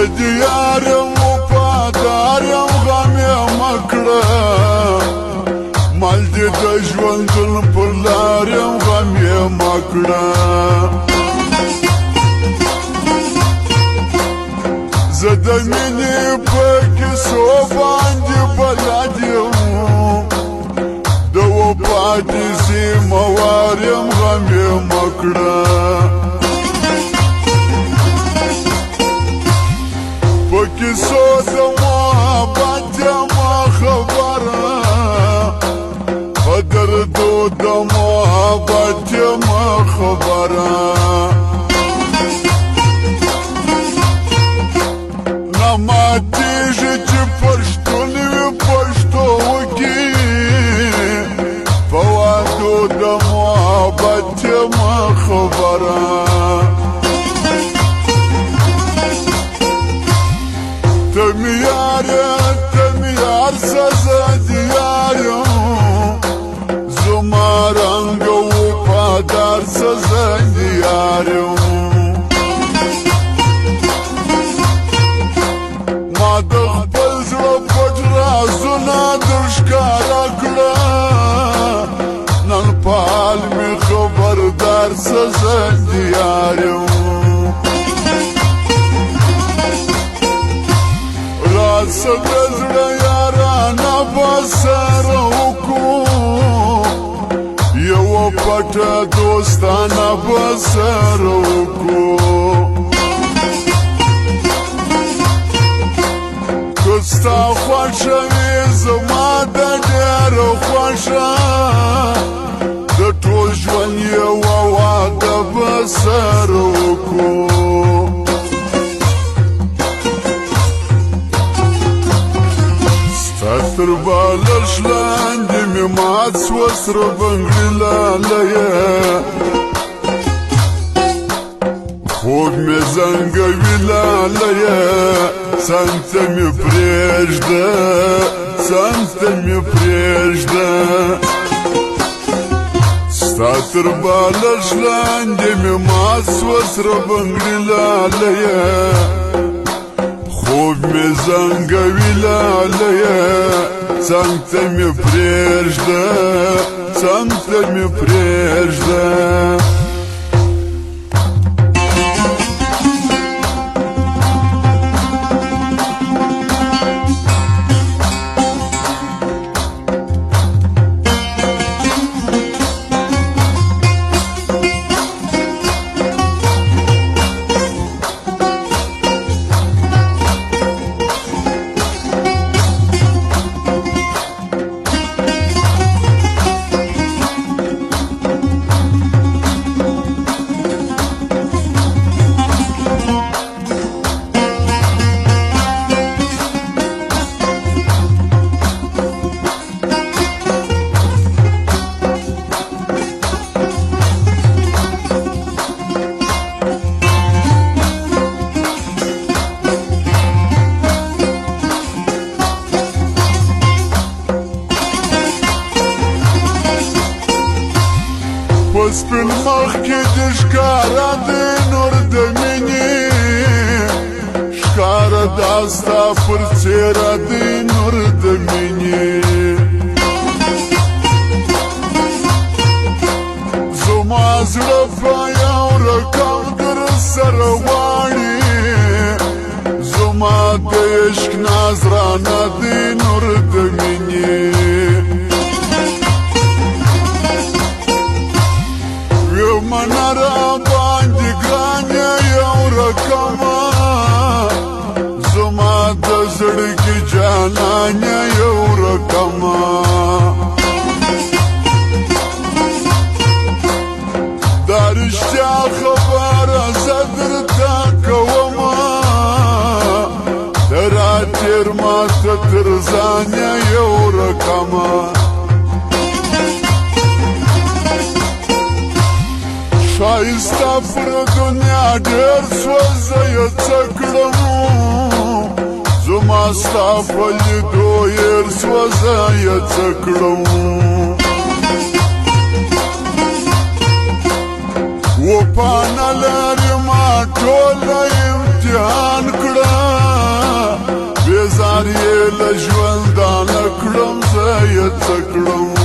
دیارم وفادارم غم یې مه کړه مال دې د ژوندون پر لار یم غم یې مه کړه زه د مینې په کیسو باندې بلد یم د وفا کیسې موار یم غم یې مه کړه په کیسو د محبت یمه خبره په دردو د محبت یمه خبره نه ماتېږي چې پښتون وي پښتو وکړي په وعدو د محبت یمه خبره تمی یار سزا دیار زما رنگ و پادار سزا دیار ما د خپل زړه پټ رازونه درښکاره کړه نن په حال مې خبردار سزا دیار سده زړه یارانه به سره وکړو یوه پټه دوستانه به سره وکړو که ستا خوښه وي زما د ډېره خوښه د ټول ژوند یوه واده به سره وکړو تر بالښت لاندې مې مات سوه سره بنګړي لالیه خوب مې زنګوي لالیه څنګ ته مې پرېږده څنګ ته مې پرېږده ستا تر بالښت لاندې مې مات سوه سره بنګړي لالیه خوب مې زنګوي لالیه څنګ ته مې پرېږده څنګ ته مې پرېږده په سپین مخ کې دې ښکاره دی نور د مینې ښکاره دا ستا پر څېره دی نور د مینې زما زړه په یو رقم در سره غواړي زما د عشق نذرانه دی نور د مینې منه را باندې ګرانه یو رقمه زما د زړګي جانانه یو رقمه دا رښتیا خبره زه درته کومه د راتېر ماته تر ځانه یو رقمه ښایسته پر دنیا ډېر سوه زه یې څه کړم زما ستا په لیدو هېر سوه زه یې څه کړم وفا نه لري ما ټوله امتحان کړه ژوندانه کړم زه یې څه کړم